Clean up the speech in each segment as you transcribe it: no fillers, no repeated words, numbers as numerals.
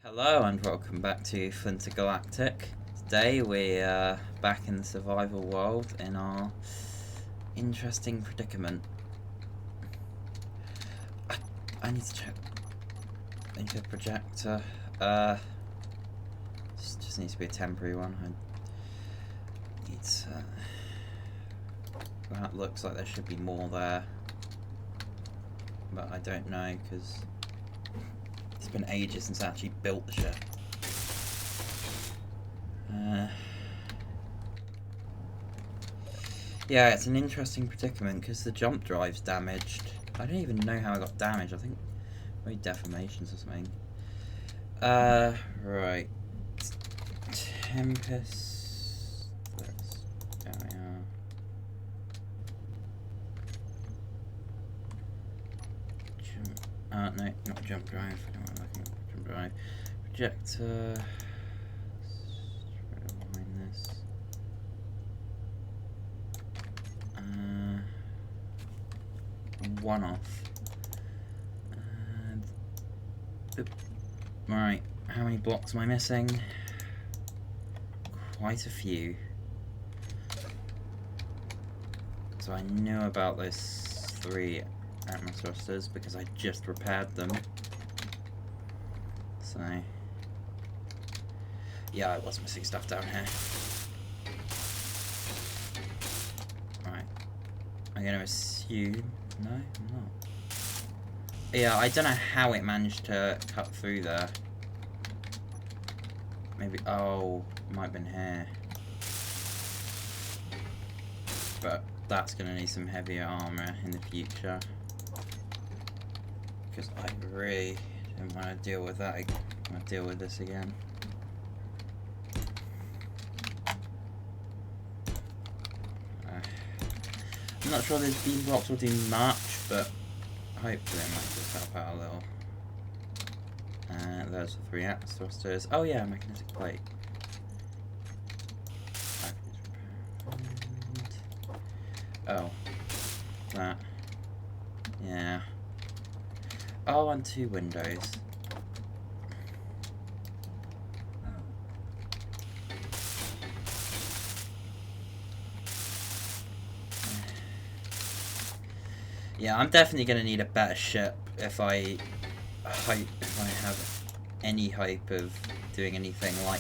Hello and welcome back to Galactic. Today we're back in the survival world in our interesting predicament. I need to check. I need a projector. This just needs to be a temporary one. I need to, that looks like there should be more there, but I don't know because it's been ages since I actually built the ship. Yeah, it's an interesting predicament because the jump drive's damaged. I don't even know how I got damaged. I think maybe deformations or something. Right. Tempest. There we are. No, not jump drive. I don't want to look at jump drive. Projector. One off. Right, how many blocks am I missing? Quite a few. So I knew about those 3 Atmos thrusters because I just repaired them. So yeah, I was missing stuff down here. Right, I'm gonna assume. No, I'm not. Yeah, I don't know how it managed to cut through there. Maybe, oh, might have been here. But that's going to need some heavier armor in the future. Because I really don't want to deal with that. I want to deal with this again. I'm not sure these beam blocks will do much, but hopefully it might just help out a little. Those are 3 Atmos thrusters. Oh yeah, magnetic plate. Oh, that. Yeah. Oh, and 2 windows. Yeah, I'm definitely going to need a better ship if I have any hope of doing anything like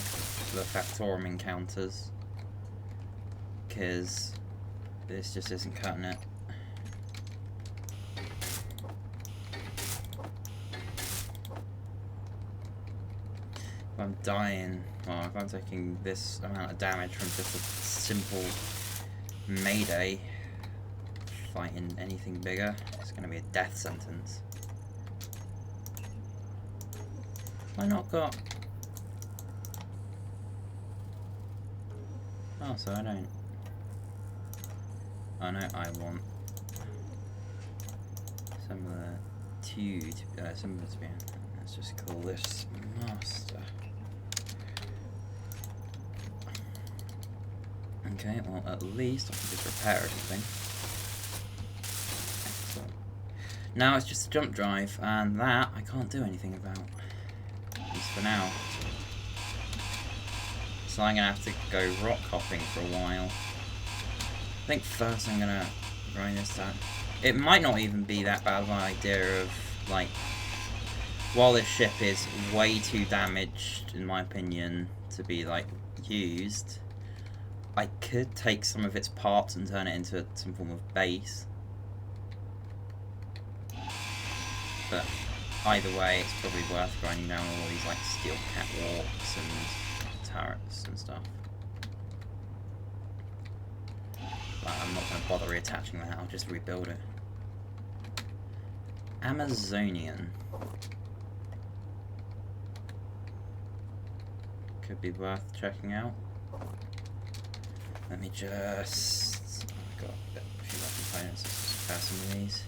the Factorum encounters, because this just isn't cutting it. If I'm dying, well, if I'm taking this amount of damage from just a simple mayday, fighting anything bigger, it's going to be a death sentence. I not got. Oh, so I don't. Oh no, I want some of the 2 to some of it to be. Let's just call this master. Okay, well at least I can just repair everything. Excellent. Now it's just a jump drive, and that I can't do anything about. At least for now. So I'm going to have to go rock hopping for a while. I think first I'm going to grind this down. It might not even be that bad of an idea of, like, while this ship is way too damaged, in my opinion, to be, like, used, I could take some of its parts and turn it into some form of base. But either way, it's probably worth grinding down all these, like, steel catwalks and turrets and stuff. But I'm not going to bother reattaching that, I'll just rebuild it. Amazonian. Could be worth checking out. Let me just. I've got a few more components, let's just repair some of these.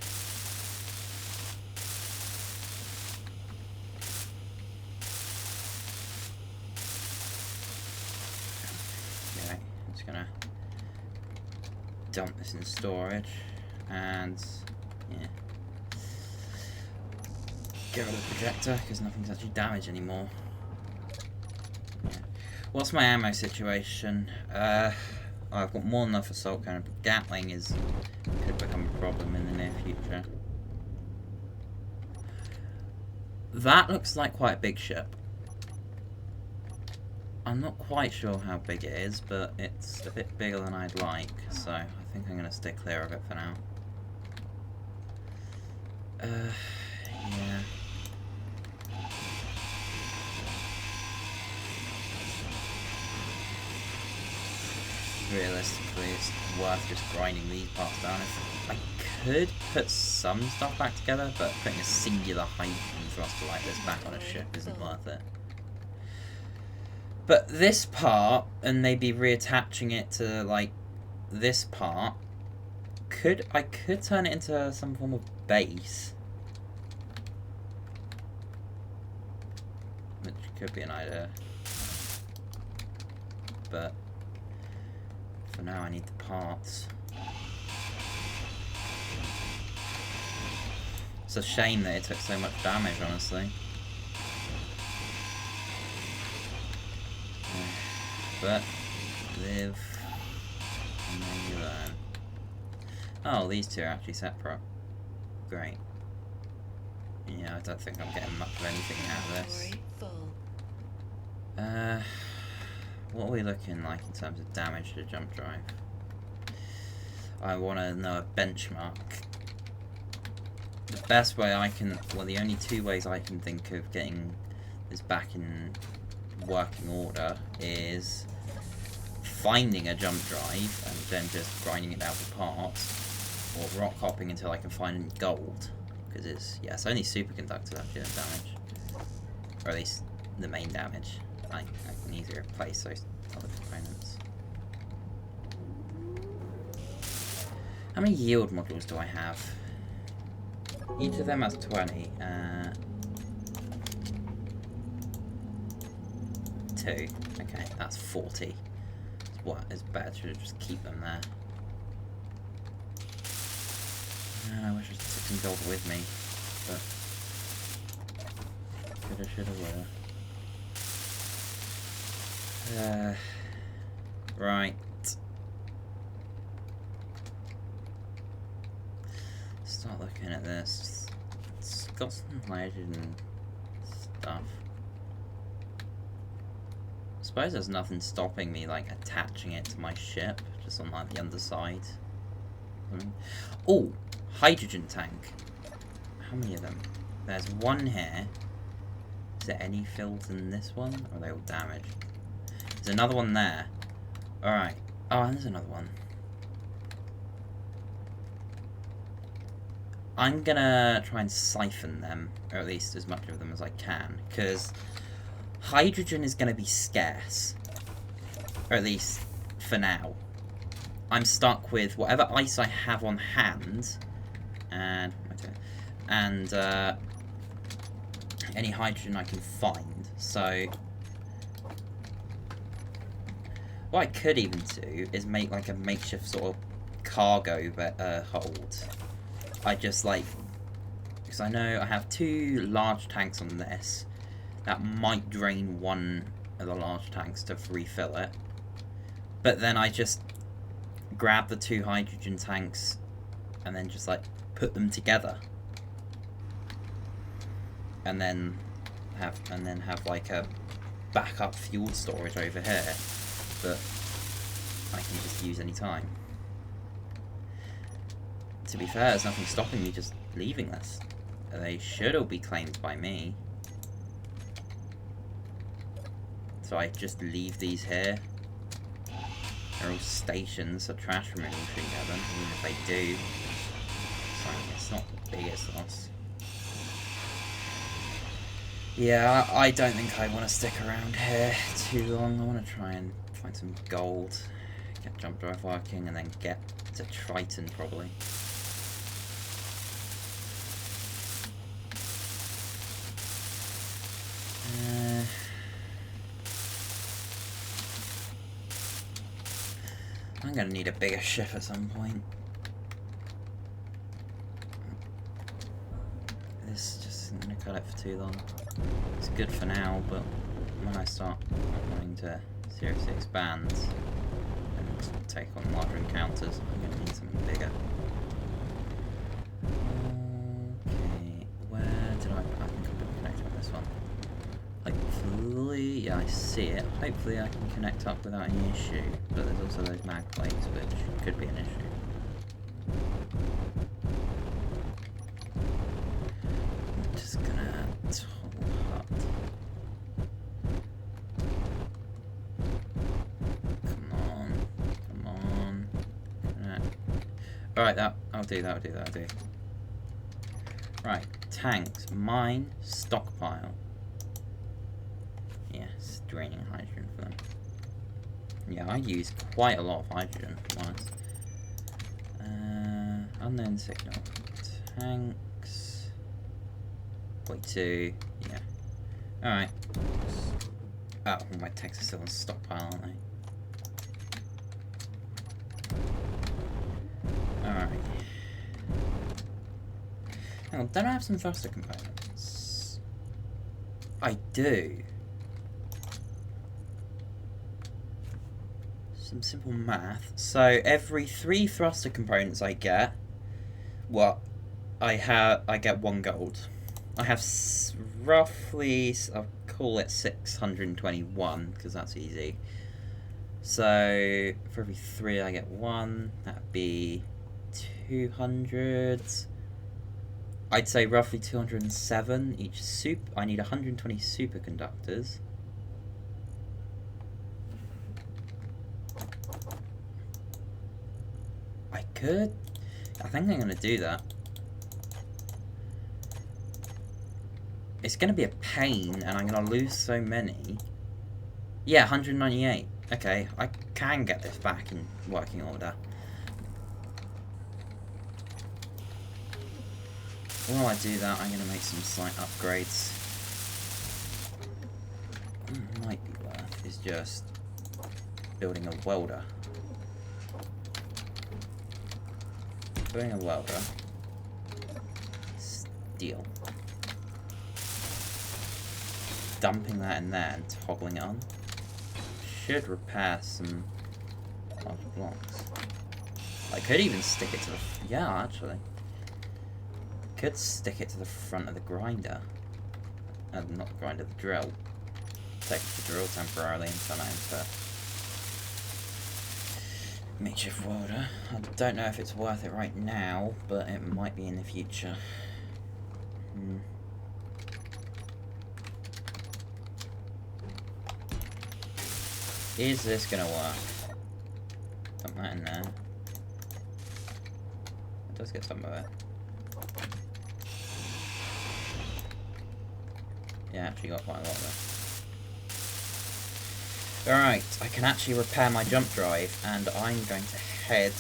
Okay, I'm just gonna dump this in storage and yeah. Get rid of the projector because nothing's actually damaged anymore. Yeah. What's my ammo situation? I've got more than enough assault cannon, but Gatling could become a problem in the near future. That looks like quite a big ship. I'm not quite sure how big it is, but it's a bit bigger than I'd like, so I think I'm going to stay clear of it for now. Yeah. Realistically, it's worth just grinding these parts down. I could put some stuff back together, but putting a singular hydrogen thruster like this back on a ship isn't worth it. But this part, and maybe reattaching it to, like, this part, I could turn it into some form of base. Which could be an idea. But for now I need the parts. It's a shame that it took so much damage, honestly. But live and then you learn. Oh, these two are actually separate. Great. Yeah, I don't think I'm getting much of anything out of this. What are we looking like in terms of damage to the jump drive? I want to know a benchmark. The best way I can, well, the only two ways I can think of getting this back in working order is finding a jump drive and then just grinding it down to parts, or rock hopping until I can find gold, because it's only superconductors that do damage, or at least the main damage. I can easily replace those other components. How many yield modules do I have? Each of them has 20. 2. Okay, that's 40. It's better to just keep them there. And I wish I took some gold with me, but coulda, shoulda, woulda. Right. Start looking at this. It's got some hydrogen stuff. I suppose there's nothing stopping me like attaching it to my ship, just on like the underside. Oh, hydrogen tank. How many of them? There's one here. Is there any filled in this one? Or are they all damaged? There's another one there. Alright. Oh, and there's another one. I'm gonna try and siphon them, or at least as much of them as I can, because hydrogen is gonna be scarce. Or at least for now. I'm stuck with whatever ice I have on hand, and any hydrogen I can find. So what I could even do is make like a makeshift sort of cargo hold. I just like, because I know I have 2 large tanks on this that might drain one of the large tanks to refill it, but then I just grab the 2 hydrogen tanks and then just like put them together, and then have like a backup fuel storage over here that I can just use any time. To be fair, there's nothing stopping me just leaving this. They should all be claimed by me. So I just leave these here. They're all stations, so trash removal shouldn't get them, even if they do. So it's not the biggest loss. Yeah, I don't think I want to stick around here too long. I want to try and find some gold, get jump drive working, and then get to Triton probably. I'm gonna need a bigger ship at some point. This just isn't gonna cut it for too long. It's good for now, but when I start wanting to seriously expand and take on larger encounters, I'm going to need something bigger. Okay, where did I think I could connect on this one. Hopefully, yeah, I see it. Hopefully I can connect up without any issue, but there's also those mag plates, which could be an issue. I'm just gonna toggle hut. Come on. Connect. Alright, that'll do. Right, tanks, mine, stockpile. Yes, draining hydrogen for them. Yeah, I use quite a lot of hydrogen once. Unknown signal. Tanks. 42. Yeah. Alright. Oh, my tanks are still on stockpile, aren't they? Alright. Hang on, don't I have some thruster components? I do. Some simple math. So every 3 thruster components I get, I get 1 gold. I have roughly, I'll call it 621 because that's easy. So for every 3 I get 1. That'd be 200. I'd say roughly 207 each I need 120 superconductors. I think I'm going to do that. It's going to be a pain, and I'm going to lose so many. Yeah, 198. Okay, I can get this back in working order. While I do that, I'm going to make some slight upgrades. What might be worth is just building a welder. Building a welder. Steel. Dumping that in there and toggling it on. Should repair some large blocks. I could even stick it to the... Yeah, actually. Could stick it to the front of the grinder. Not the grinder, the drill. Take the drill temporarily and turn that into makeshift welder. I don't know if it's worth it right now, but it might be in the future. Is this gonna work? Put that in there. It does get some of it. Yeah, actually got quite a lot of it. Alright, I can actually repair my jump drive, and I'm going to head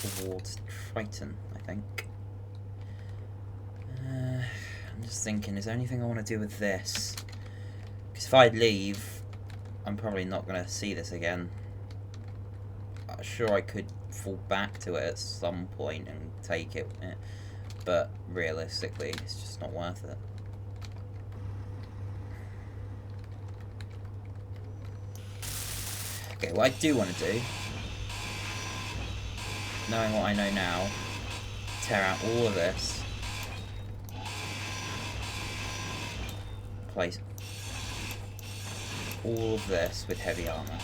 towards Triton, I think. I'm just thinking, is there anything I want to do with this? Because if I leave, I'm probably not going to see this again. I'm sure I could fall back to it at some point and take it, but realistically, it's just not worth it. Okay, what I do want to do, knowing what I know now, tear out all of this, place all of this with heavy armor.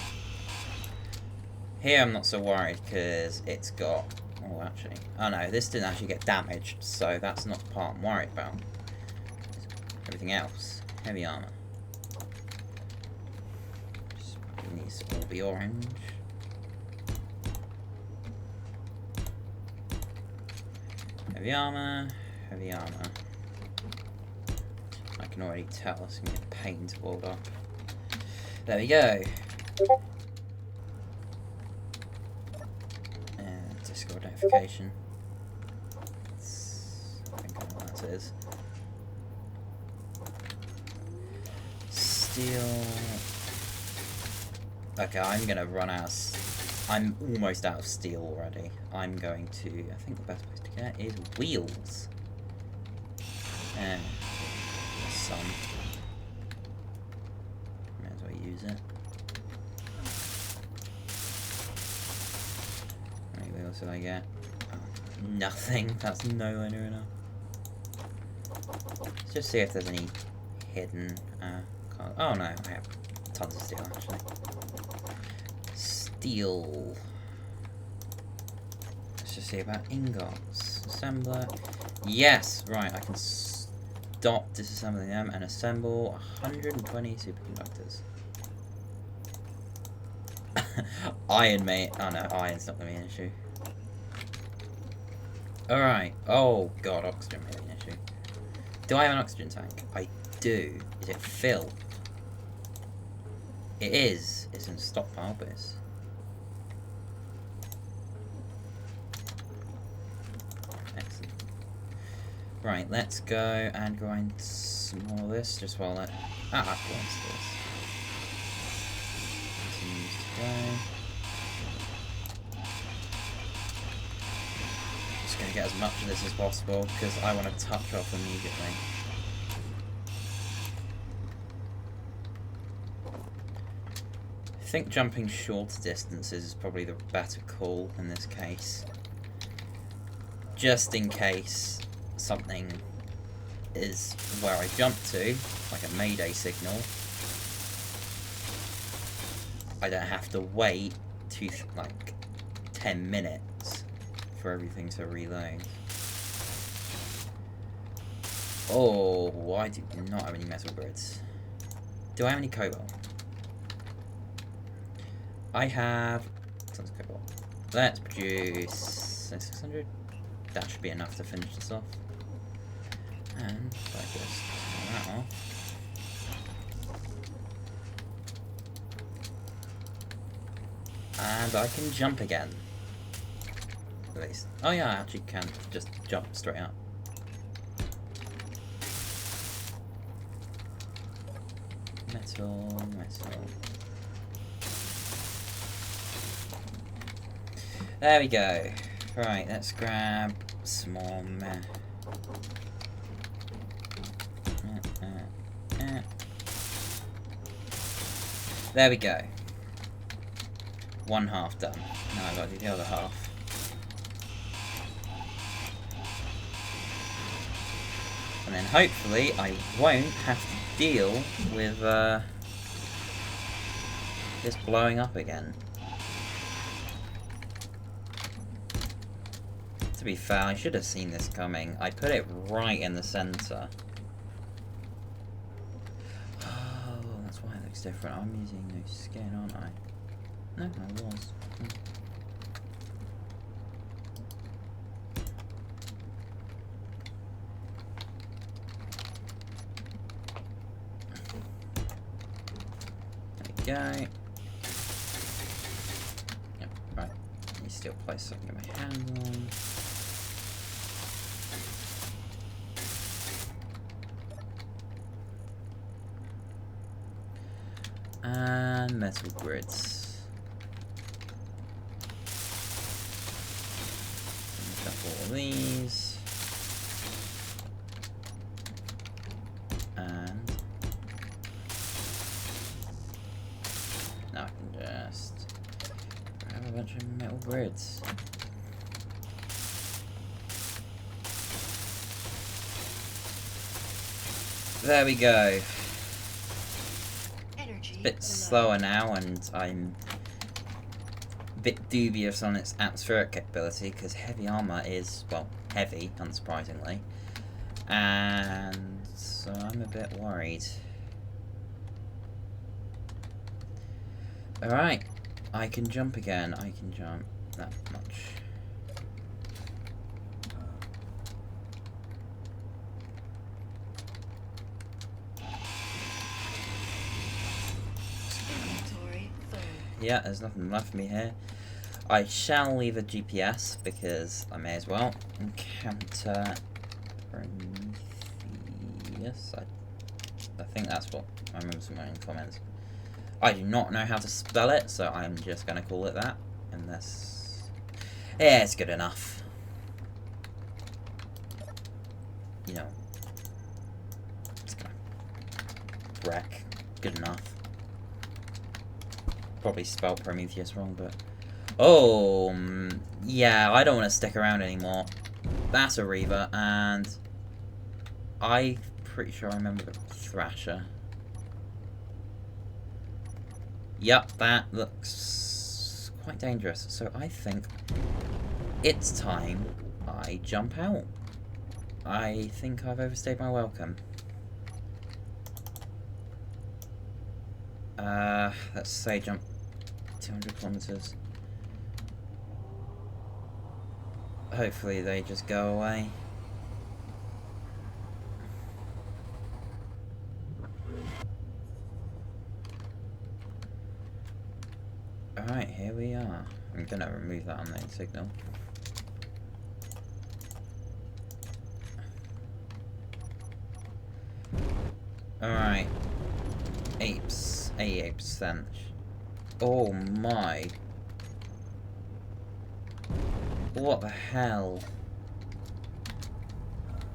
Here I'm not so worried because it's got, oh actually, oh no, this didn't actually get damaged, so that's not the part I'm worried about. Everything else, heavy armor. Needs to all be orange. Heavy armor, heavy armor. I can already tell it's going to be a pain to weld up. There we go. And Discord notification. I think I know what that is. Steel. Okay, I'm gonna run out. I'm almost out of steel already. I'm going to. I think the best place to get is wheels. And some. use it. Right, what else did I get? Oh, nothing. That's nowhere near enough. Let's just see if there's any hidden cards. Oh no, I have tons of steel actually. Steel. Let's just see about ingots. Assembler. Yes, right, I can stop disassembling them and assemble 120 superconductors. Iron, mate. Oh no, iron's not going to be an issue. Alright. Oh god, oxygen may be an issue. Do I have an oxygen tank? I do. Is it filled? It is. It's in stockpile, but it's... Excellent. Right, let's go and grind some more of this, just while that... Ah, grinds this. Continues to go. Just going to get as much of this as possible, because I want to touch off immediately. I think jumping shorter distances is probably the better call in this case. Just in case something is where I jump to, like a mayday signal, I don't have to wait like 10 minutes for everything to reload. Oh, I do not have any metal grids. Do I have any cobalt? I have tons of cobalt. Let's produce 600. That should be enough to finish this off. And if I just turn that off. And I can jump again. At least. Oh yeah, I actually can just jump straight up. Metal, metal. There we go. Right, let's grab some more There we go. One half done. Now I've got to do the other half. And then hopefully I won't have to deal with this blowing up again. To be fair, I should have seen this coming. I put it right in the center. Oh, that's why it looks different. I'm using no skin, aren't I? No, I was. There we go. Yep, right. Let me still place so I can get my hands on. And metal grids. Finish up all of these. And now I can just grab a bunch of metal grids. There we go. Bit slower now, and I'm a bit dubious on its atmospheric capability because heavy armor is, well, heavy, unsurprisingly, and so I'm a bit worried. Alright, I can jump again. I can jump that much. Yeah, there's nothing left for me here. I shall leave a GPS because I may as well encounter Prometheus. I think that's what I remember somewhere in the comments. I do not know how to spell it, so I'm just going to call it that. Unless... yeah, it's good enough. You know. It's going to wreck. Good enough. probably spelled Prometheus wrong, but... Oh, yeah, I don't want to stick around anymore. That's a Reaver, and... I'm pretty sure I remember the Thrasher. Yep, that looks quite dangerous. So I think it's time I jump out. I think I've overstayed my welcome. Let's say jump 200 kilometers. Hopefully they just go away. Alright, here we are. I'm gonna remove that unknown signal. Alright. Apes. Apes then. Oh my. What the hell?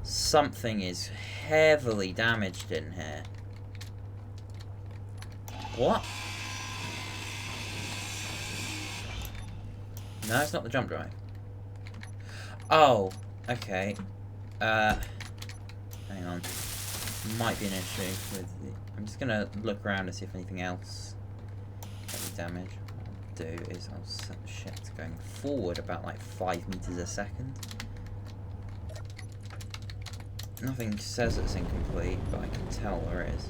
Something is heavily damaged in here. What? No, it's not the jump drive. Oh, okay. Hang on. Might be an issue with the... I'm just gonna look around to see if anything else has damage. What I'll do is I'll set the ship to going forward about like 5 meters a second. Nothing says it's incomplete, but I can tell there is.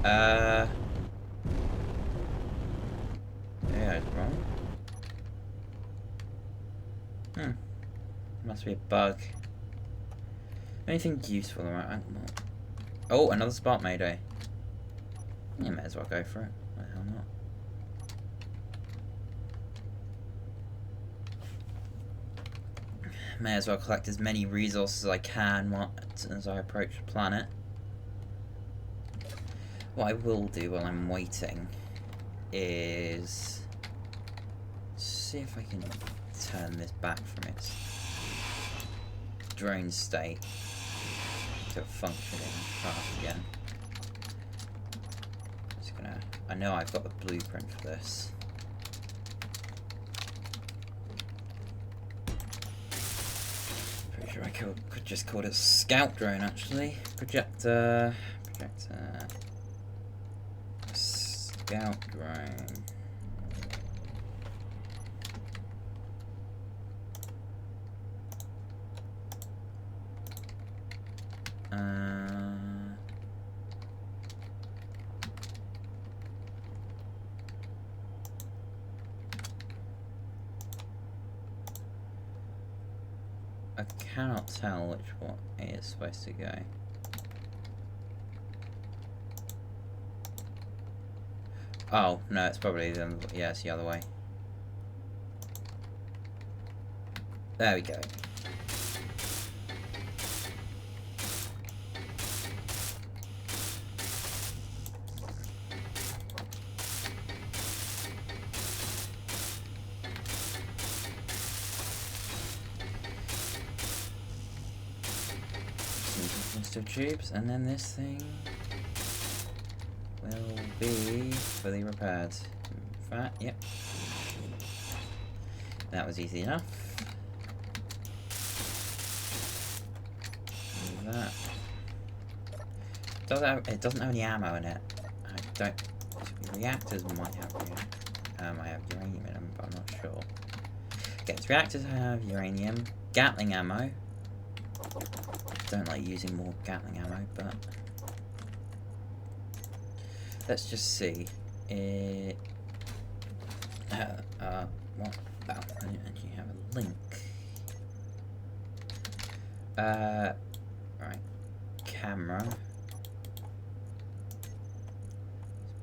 Yeah, it's wrong. Must be a bug. Anything useful around? Oh, another spot mayday. You may as well go for it. Why the hell not? May as well collect as many resources as I can as I approach the planet. What I will do while I'm waiting is see if I can turn this back from its drone state to a functioning craft again. Just gonna... I know I've got the blueprint for this. Pretty sure I could just call it a scout drone actually. Projector. Scout drone. I cannot tell which one it is supposed to go. Oh, no, it's probably the... yeah, it's the other way. There we go. Some tubes, and then this thing will be fully repaired. In fact, yep. That was easy enough. Move that. It doesn't have any ammo in it. I don't... Reactors might have uranium in them, but I'm not sure. Okay, its reactors have uranium. Gatling ammo. Don't like using more Gatling ammo, but let's just see. What? Oh, I didn't actually have a link. Right. Camera.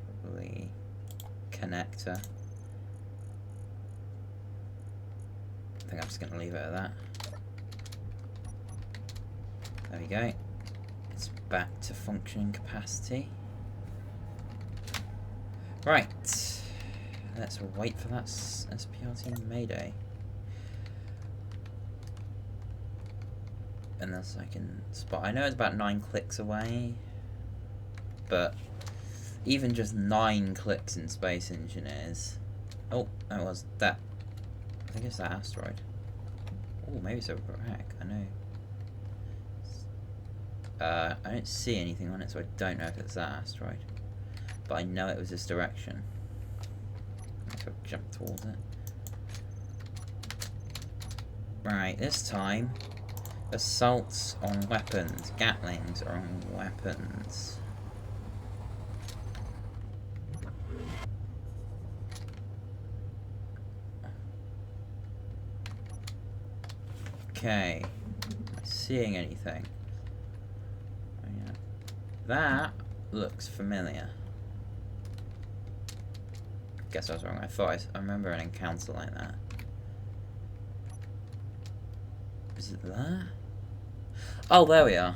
It's probably connector. I think I'm just going to leave it at that. There we go. It's back to functioning capacity. Right. Let's wait for that SPRT Mayday. in the second spot. I know it's about 9 clicks away, but even just 9 clicks in Space Engineers. Oh, that was that. I think it's that asteroid. Oh, maybe it's over back. I know. I don't see anything on it, so I don't know if it's that asteroid. But I know it was this direction. So I'll jump towards it. Right, this time, assaults on weapons. Gatlings are on weapons. Okay. Am I seeing anything? Oh, yeah. That looks familiar. Guess I was wrong. I remember an encounter like that. Is it there? Oh, there we are.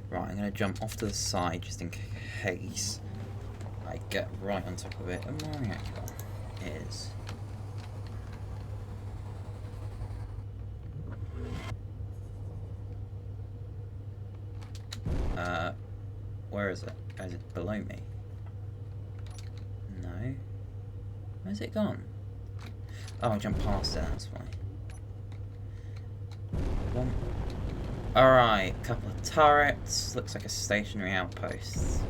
Right, I'm gonna jump off to the side just in case I get right on top of it. A reactor is. Where is it? Is it below me? No. Where's it gone? Oh, I jumped past it, that's why. Alright, couple of turrets. Looks like a stationary outpost.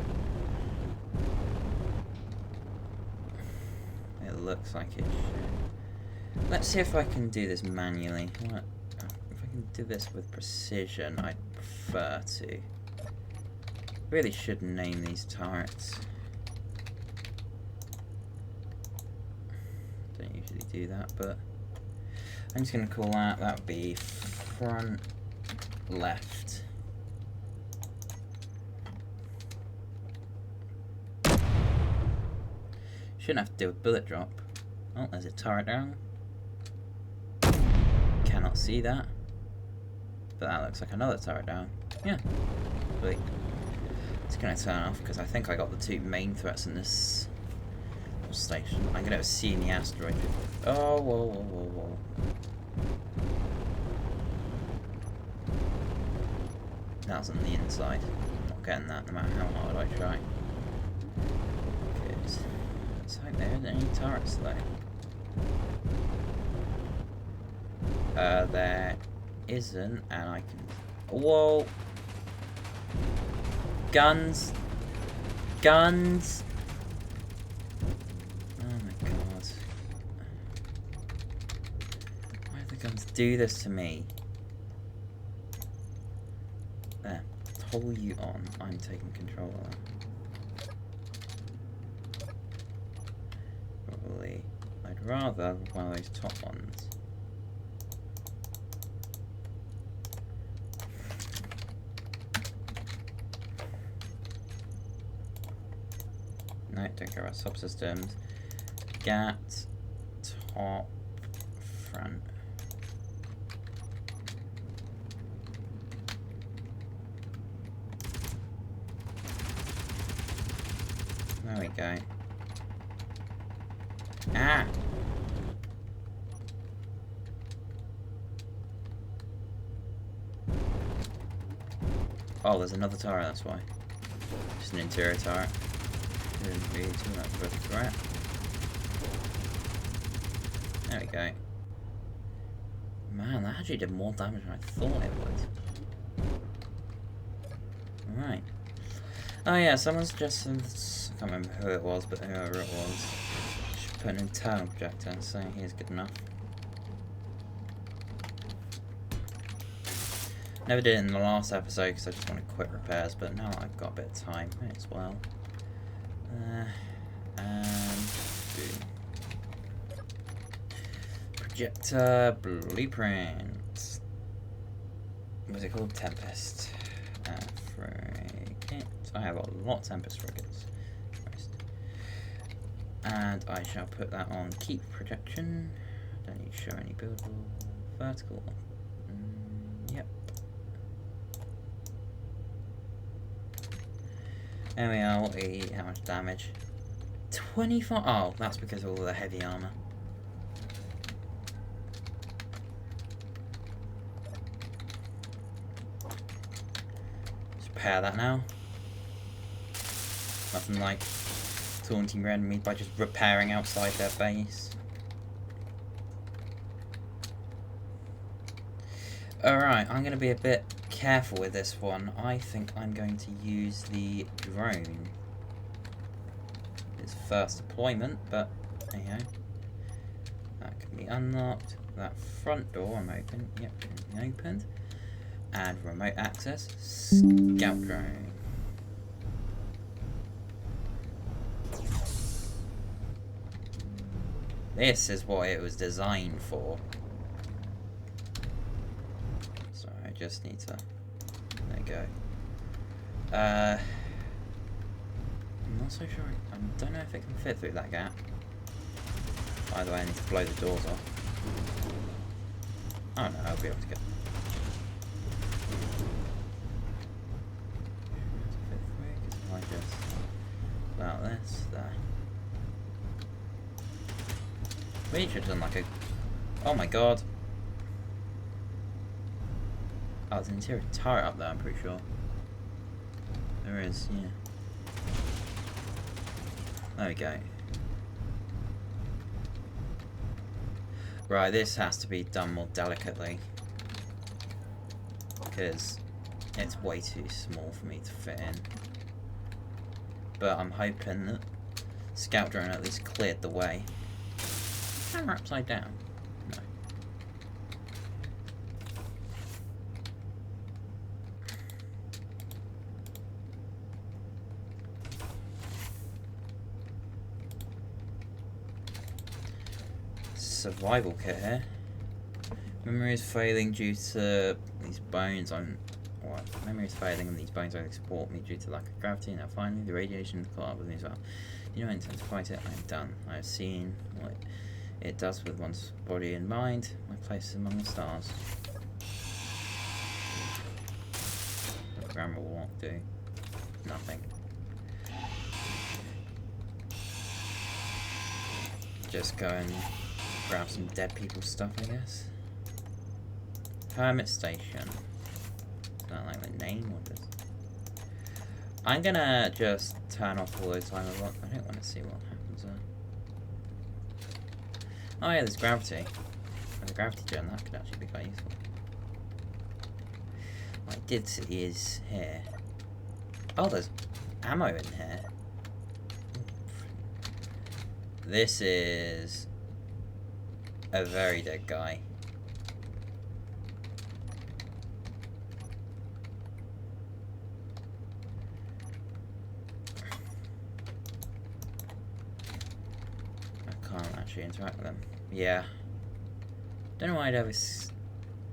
It looks like it should. Let's see if I can do this manually. If I can do this with precision, I'd prefer to. Really should name these turrets. Don't usually do that, but I'm just going to call that would be front left. Shouldn't have to deal with bullet drop. Oh, there's a turret down. Cannot see that. But that looks like another turret down. Yeah. Sweet. It's going to turn off because I think I got the 2 main threats in this station. I'm going to see in the asteroid. Oh, whoa, whoa, whoa, whoa. That's on the inside. I'm not getting that no matter how hard I try. Good. Let's hope there isn't any turrets though. There isn't, and I can. Whoa! Guns! Guns! Oh my god. Why do the guns do this to me? There. Pull you on. I'm taking control of that. Probably. I'd rather one of those top ones. No, don't care about subsystems. Gat, top, front. There we go. Ah! Oh, there's another turret, that's why. Just an interior turret. Didn't really too much of a threat. There we go. Man, that actually did more damage than I thought it would. Alright. Oh yeah, someone suggested, I can't remember who it was, but whoever it was, should put an internal projector and say he's good enough. Never did it in the last episode because I just wanted quick repairs, but now I've got a bit of time, may as well. And boom. Projector blueprint. What's it called? Tempest. Frigate. I have a lot of Tempest frigates. Christ. And I shall put that on keep projection. Don't need to show any buildable vertical. Yep. There we are. What do we eat? How much damage? 25. Oh, that's because of all the heavy armor. repair that now. Nothing like taunting your enemies by just repairing outside their base. Alright, I'm going to be a bit careful with this one. I think I'm going to use the drone. It's first deployment, but there you go. That can be unlocked. That front door I'm open. Yep, can be opened. Add remote access. Scout drone. This is what it was designed for. So I just need to... There you go. I'm not so sure. I don't know if it can fit through that gap. Either way, I need to blow the doors off. Oh no, I'll be able to get... I just... About this, there. We should have done like a... Oh my god. Oh, there's an interior turret up there, I'm pretty sure. There is, yeah. There we go. Right, this has to be done more delicately. Because it's way too small for me to fit in. But I'm hoping that Scout Drone at least cleared the way. Camera upside down. No. Survival kit here. Memory is failing due to these bones on... What? Memory is failing and these bones only support me due to lack of gravity. Now finally the radiation caught up with me as well. You know I intend to fight it. I am done. I have seen what it does with one's body and mind. My place is among the stars. What grammar will not do. Nothing. Just go and grab some dead people's stuff, I guess. Hermit Station. Is that like the name or just... I'm gonna just turn off all those timers. I don't want to see what happens there. Oh yeah, there's gravity. There's a gravity gen, that could actually be quite useful. What I did see is here. Oh, there's ammo in here. This is a very dead guy. I can't actually interact with them. Yeah. Don't know why I'd have his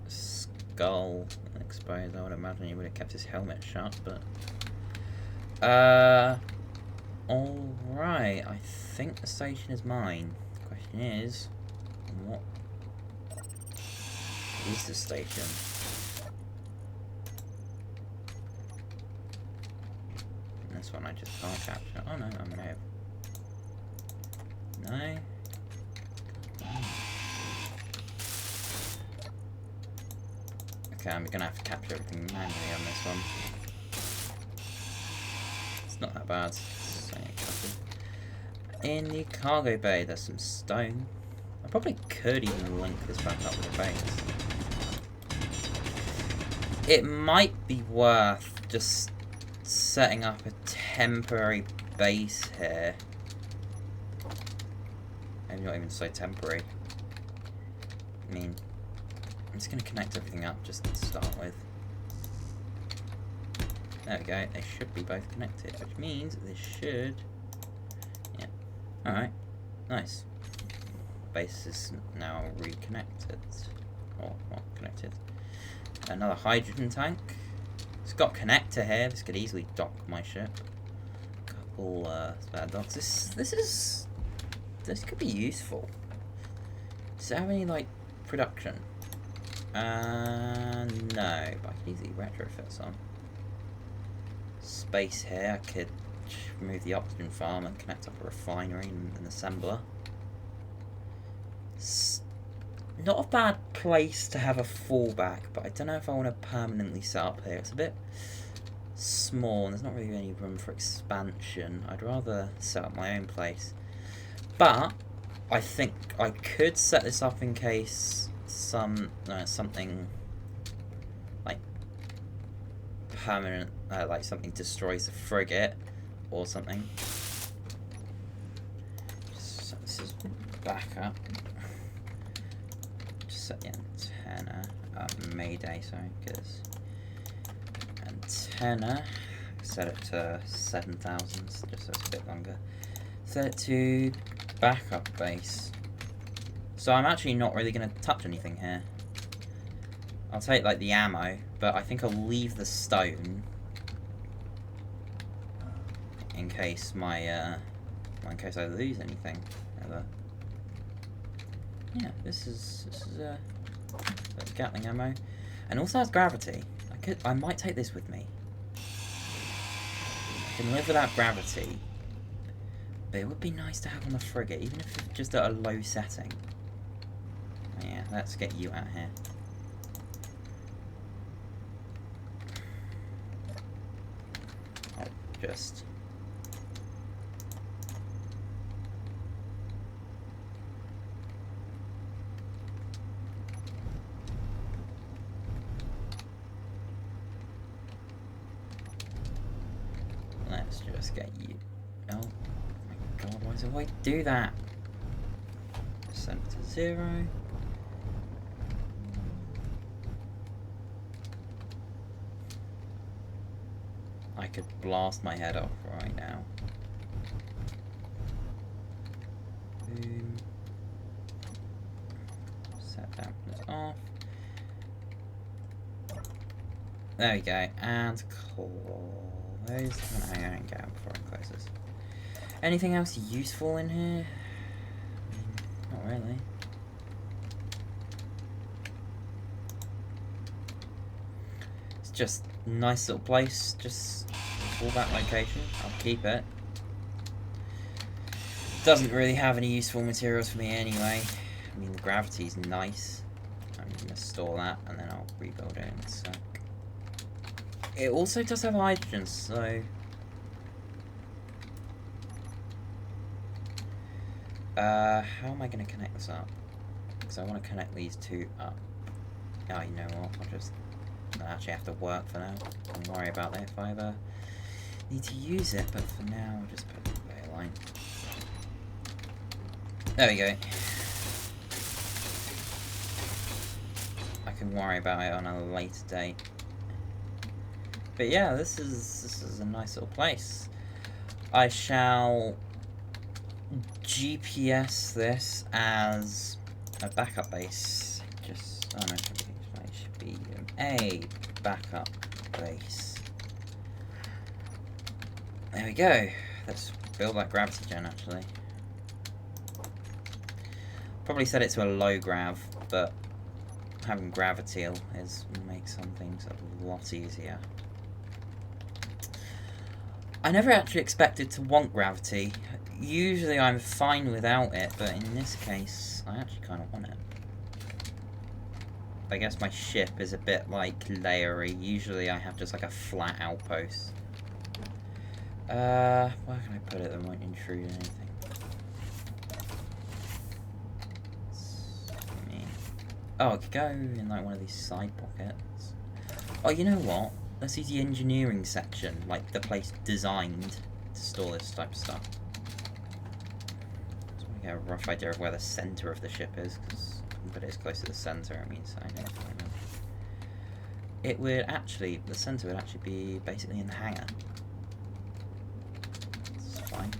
skull exposed. I would imagine he would have kept his helmet shut, but... Alright, I think the station is mine. The question is, what is the station? And this one I just can't capture. Oh no, I may have. No? Okay, I'm gonna have to capture everything manually on this one. It's not that bad. In the cargo bay, there's some stone. I probably could even link this back up with the base. It might be worth just setting up a temporary base here. Maybe not even so temporary. I mean, I'm just going to connect everything up just to start with. There we go, they should be both connected, which means this should... Yeah. Alright, nice. Base is now reconnected. Or, well, connected. Another hydrogen tank. It's got a connector here, this could easily dock my ship. Couple spare docks. This could be useful. Does it have any, like, production? No, but I could easily retrofit some. Space here, I could remove the oxygen farm and connect up a refinery and an assembler. It's not a bad place to have a fallback, but I don't know if I want to permanently set up here. It's a bit small, and there's not really any room for expansion. I'd rather set up my own place. But I think I could set this up in case something like permanent, like something destroys the frigate or something. Just set this as backup. Just set the antenna. Mayday, sorry, because antenna. Set it to 7,000, just so it's a bit longer. Set it to backup base. So I'm actually not really going to touch anything here. I'll take like the ammo, but I think I'll leave the stone in case in case I lose anything ever. Yeah, this is Gatling ammo, and also has gravity. I might take this with me. I can live without gravity, but it would be nice to have on the frigate, even if it's just at a low setting. Yeah, let's get you out here. I'll just... Let's just get you... Oh my god, why does it do that? Set it to 0. I could blast my head off right now. Boom. Set that off. There we go. And close. Hang on, get out before I close this. Anything else useful in here? Not really. It's just a nice little place. Just all that location. I'll keep it. Doesn't really have any useful materials for me anyway. I mean, the gravity's nice. I'm going to store that and then I'll rebuild it in a sec. It also does have hydrogen, so... how am I going to connect this up? Because I want to connect these two up. Oh, you know what? I'll actually have to work for now. Don't worry about that if I ever need to use it, but for now I'll just put a conveyor line. There we go. I can worry about it on a later date. But yeah, this is a nice little place. I shall GPS this as a backup base. Just it should be a backup base. There we go. Let's build that gravity gen actually. Probably set it to a low grav, but having gravity will make some things a lot easier. I never actually expected to want gravity. Usually I'm fine without it, but in this case, I actually kind of want it. I guess my ship is a bit like layery. Usually I have just like a flat outpost. Where can I put it that won't intrude anything? Oh, I could go in like one of these side pockets. Oh, you know what? Let's use the engineering section, like the place designed to store this type of stuff. Just want to get a rough idea of where the center of the ship is, because but it's close to the center. I mean, so I know. It would actually, the center would actually be basically in the hangar. It's fine.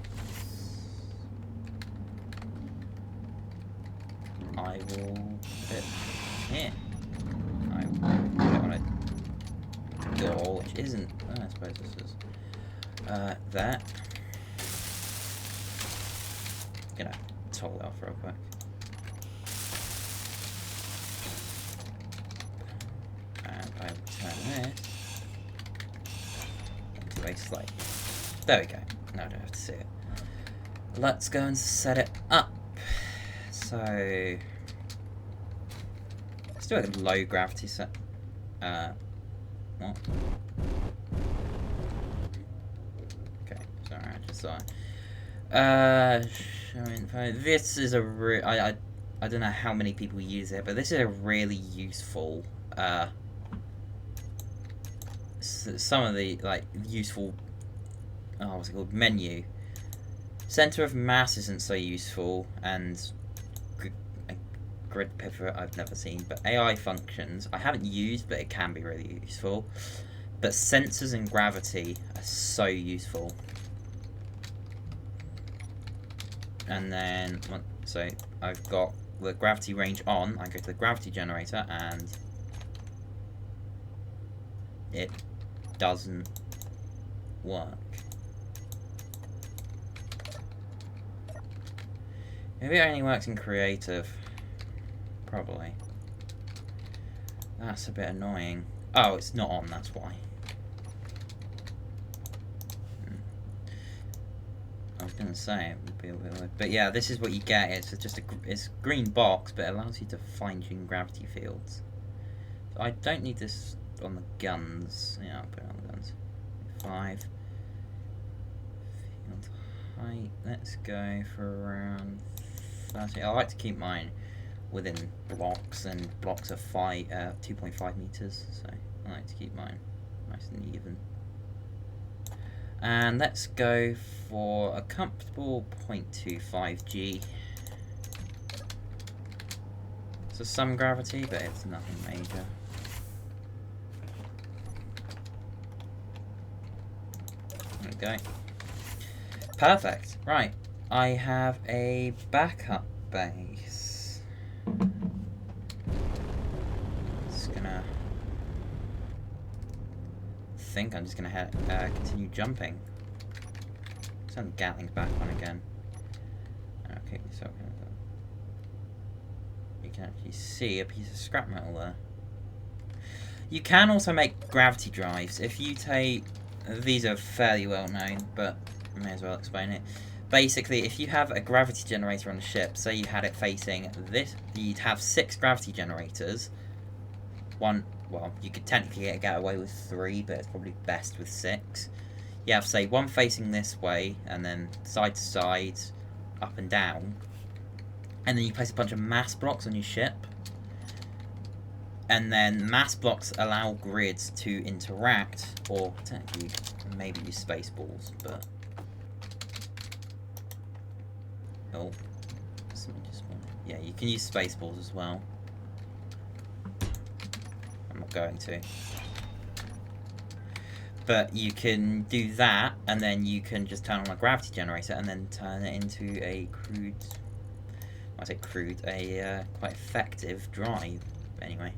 I will put it here. I will put it on a door, which isn't. Oh, I suppose this is that. Gonna toggle it off real quick. And I will turn this into a slate. There we go. Now I don't have to see it. Let's go and set it up. So let's do a low gravity set. What? So, this is a I don't know how many people use it, but this is a really useful, some of the, like, useful, what's it called, menu. Center of mass isn't so useful, and grid pivot I've never seen, but AI functions I haven't used, but it can be really useful. But sensors and gravity are so useful. And then, so I've got the gravity range on, I go to the gravity generator, and it doesn't work. Maybe it only works in creative. Probably. That's a bit annoying. Oh, it's not on, that's why. I was gonna say it would be a bit weird. But yeah, this is what you get. It's just it's a green box, but it allows you to fine-tune gravity fields. So I don't need this on the guns. Yeah, I'll put it on the guns. 5. Field height. Let's go for around 30. I like to keep mine within blocks, and blocks are 2.5 meters. So I like to keep mine nice and even. And let's go for a comfortable 0.25 G. So some gravity, but it's nothing major. There we go. Perfect. Right. I have a backup base. I'm just gonna continue jumping. Send the Gatling's back on again. Okay, so you can actually see a piece of scrap metal there. You can also make gravity drives. If you take, these are fairly well known, but I may as well explain it. Basically, if you have a gravity generator on the ship, say you had it facing this, you'd have 6 gravity generators. Well, you could technically get away with 3, but it's probably best with 6. You have, say, one facing this way, and then side to side, up and down. And then you place a bunch of mass blocks on your ship. And then mass blocks allow grids to interact, or technically maybe use space balls, but... Oh. Yeah, you can use space balls as well. I'm not going to. But you can do that, and then you can just turn on a gravity generator and then turn it into a crude... I say crude, a quite effective drive. Anyway,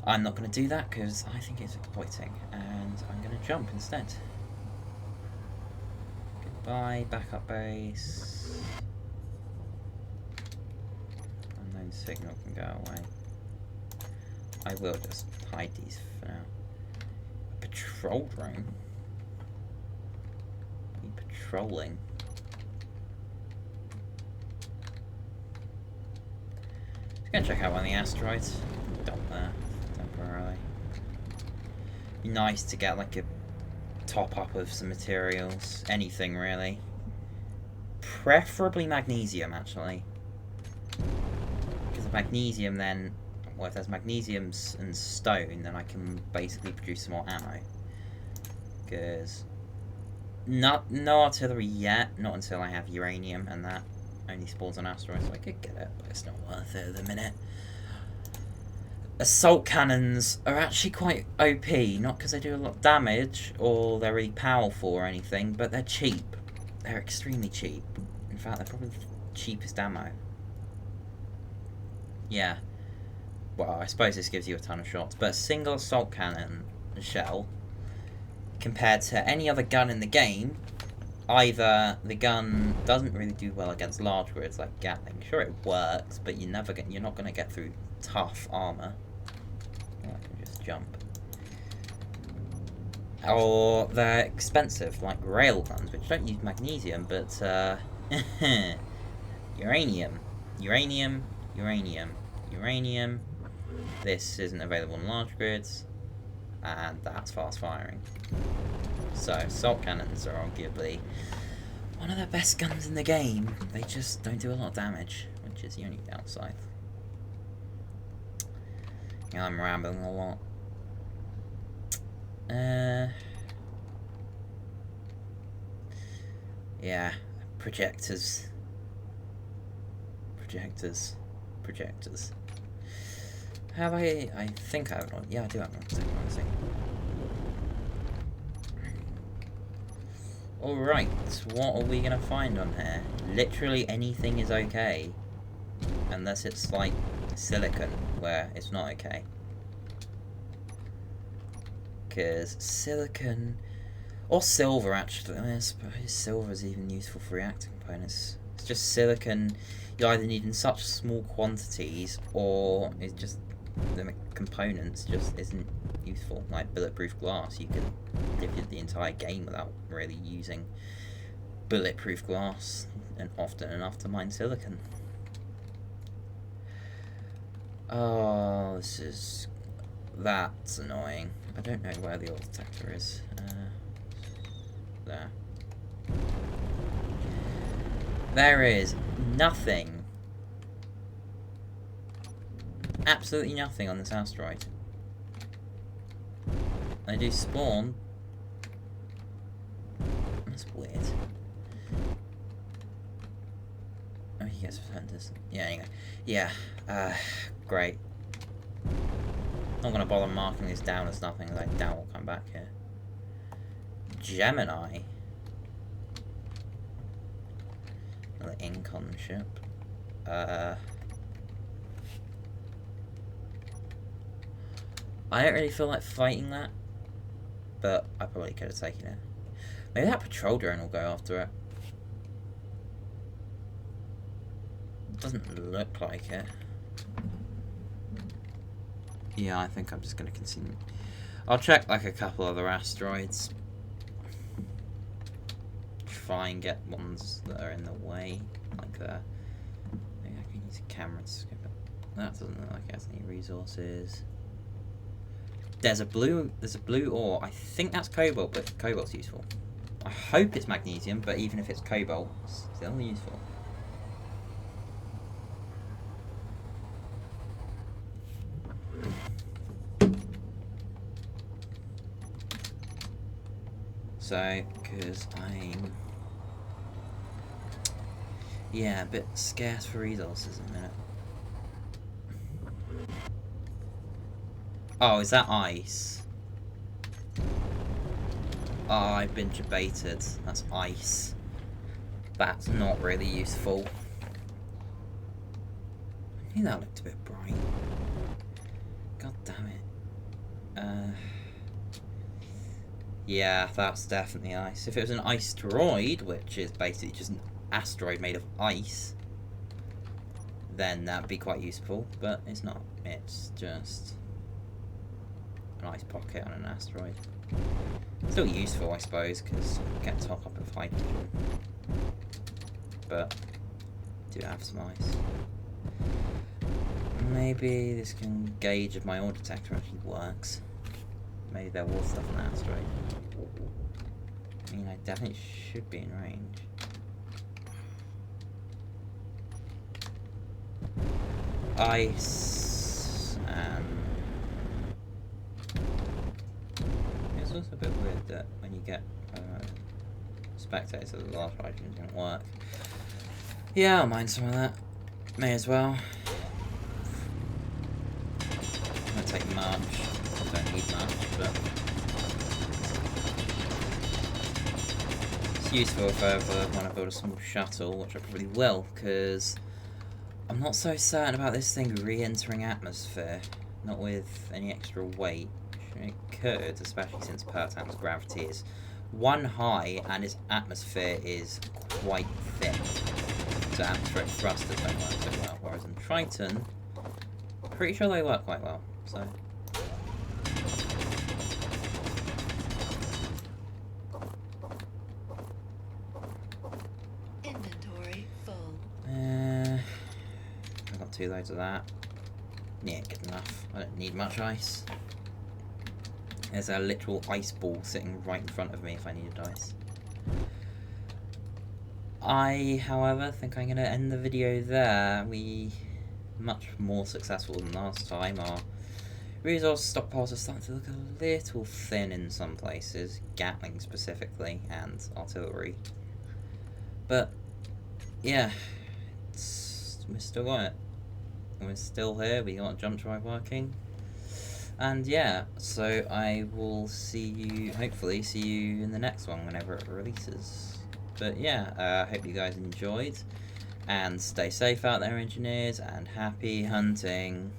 I'm not going to do that because I think it's exploiting, and I'm going to jump instead. Goodbye, backup base. Unknown signal can go away. I will just hide these for now. A patrol drone? Are you patrolling? Just gonna check out one of the asteroids. Dump there temporarily. Be nice to get like a top up of some materials. Anything really. Preferably magnesium actually. Because of magnesium then, well, if there's magnesium and stone, then I can basically produce some more ammo. Because no artillery yet, not until I have uranium, and that only spawns on asteroids, so I could get it, but it's not worth it at the minute. Assault cannons are actually quite OP, not because they do a lot of damage, or they're really powerful or anything, but they're cheap. They're extremely cheap. In fact, they're probably the cheapest ammo. Yeah. Well, I suppose this gives you a ton of shots, but a single assault cannon shell, compared to any other gun in the game, either the gun doesn't really do well against large grids like Gatling. Sure, it works, but you're not going to get through tough armor. Oh, I can just jump. Or they're expensive, like rail guns, which don't use magnesium, but uranium. Uranium. This isn't available in large grids, and that's fast firing. So assault cannons are arguably one of the best guns in the game. They just don't do a lot of damage, which is the only downside. Yeah, I'm rambling a lot. Yeah, projectors. Have I think I have one. Yeah, I do have one. Alright, what are we gonna find on here? Literally anything is okay. Unless it's like silicon, where it's not okay. Because silicon, or silver actually, I suppose silver is even useful for reactor components. It's just silicon you either need in such small quantities, or it's just the components just isn't useful. Like bulletproof glass, you can live the entire game without really using bulletproof glass, and often enough to mine silicon. Oh, that's annoying. I don't know where the oil detector is. There. There is nothing. Absolutely nothing on this asteroid. They do spawn. That's weird. Oh, he gets defenders. Yeah, anyway. Yeah. Great. Not gonna bother marking this down as nothing, as I doubt we'll come back here. Gemini. Another Incon ship. I don't really feel like fighting that, but I probably could have taken it. Maybe that patrol drone will go after it. Doesn't look like it. Yeah, I think I'm just going to continue. I'll check like a couple other asteroids. Try and get ones that are in the way, like that. Maybe I can use a camera to skip it. That doesn't look like it has any resources. There's a blue ore. I think that's cobalt, but cobalt's useful. I hope it's magnesium, but even if it's cobalt, it's still useful. So, because I'm... yeah, a bit scarce for resources in a minute. Oh, is that ice? Oh, I've been debated. That's ice. That's not really useful. I knew that looked a bit bright. God damn it. Yeah, that's definitely ice. If it was an iceteroid, which is basically just an asteroid made of ice, then that'd be quite useful, but it's not. It's just an ice pocket on an asteroid. Still useful, I suppose, because you get top up of hydrogen. But do have some ice. Maybe this can gauge if my ore detector actually works. Maybe there was stuff on the asteroid. I mean, I definitely should be in range. Ice and... it's also a bit weird that when you get spectators, the last hydrogen didn't work. Yeah, I'll mine some of that. May as well. I'm gonna take much. I don't need much, but it's useful if I ever want to build a small shuttle, which I probably will, because I'm not so certain about this thing re-entering atmosphere, not with any extra weight. It could, especially since Pertan's gravity is 1 high and its atmosphere is quite thin, so atmospheric thrusters don't work so well, whereas in Triton, pretty sure they work quite well, so... Inventory full. I've got 2 loads of that. Yeah, good enough. I don't need much ice. There's a literal ice ball sitting right in front of me if I needed ice. I, however, think I'm going to end the video there. We much more successful than last time. Our resource stockpiles are starting to look a little thin in some places, Gatling specifically, and artillery. But yeah, we're still got it. We're still here. We got jump drive working. And yeah, so I will see you, hopefully see you in the next one whenever it releases. But yeah, I hope you guys enjoyed, and stay safe out there, engineers, and happy hunting.